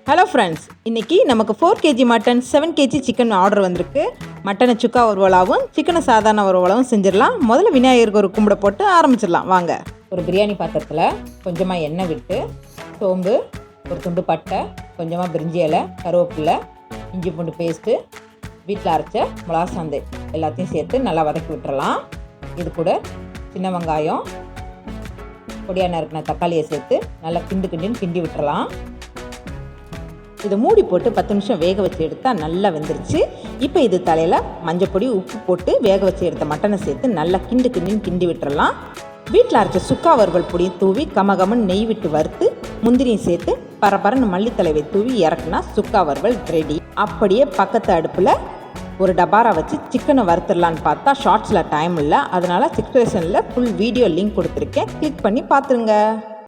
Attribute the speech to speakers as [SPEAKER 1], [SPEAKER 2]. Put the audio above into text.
[SPEAKER 1] Hello friends, இன்றைக்கி நமக்கு 4 kg mutton 7 kg chicken order வந்திருக்கு. மட்டனை சுக்கா வறுவலாகவும் சிக்கனை சாதாரண வறுவலாகவும் செஞ்சிடலாம். முதல்ல விநாயகருக்கு ஒரு கும்பிட போட்டு ஆரம்பிச்சிடலாம் வாங்க. ஒரு பிரியாணி பாத்திரத்தில் கொஞ்சமாக எண்ணெய் விட்டு சோம்பு, ஒரு துண்டு பட்டை, கொஞ்சமாக பிரிஞ்சி இலை, கருவேப்பிலை, இஞ்சி பூண்டு பேஸ்ட்டு, வீட்டில் அரைச்ச மிளகா சாந்து எல்லாத்தையும் சேர்த்து நல்லா வதக்கி விட்டுறலாம். இது கூட சின்ன வெங்காயம், பொடியாக நறுக்கின தக்காளியை சேர்த்து நல்லா கிண்டுன்னு கிண்டி விட்டுறலாம். இதை மூடி போட்டு 10 நிமிஷம் வேக வச்சு எடுத்தால் நல்லா வெந்துருச்சு. இப்போ இது தலையில் மஞ்சப்பொடி, உப்பு போட்டு வேக வச்சு எடுத்த மட்டனை சேர்த்து நல்லா கிண்டி விட்டுறலாம். வீட்டில் அரைச்ச சுக்கா வறுவல் பொடியும் தூவி கமகமன்னு நெய் விட்டு வறுத்து முந்திரியும் சேர்த்து பரபரன்னு மல்லித்தலைவை தூவி இறக்குனா சுக்கா வறுவல் ரெடி. அப்படியே பக்கத்து அடுப்பில் ஒரு டபாரா வச்சு சிக்கனை வறுத்துடலான்னு பார்த்தா ஷார்ட்ஸில் டைம் இல்லை. அதனால் டிஸ்கிரிப்ஷனில் ஃபுல் வீடியோ லிங்க் கொடுத்துருக்கேன், கிளிக் பண்ணி பார்த்துருங்க.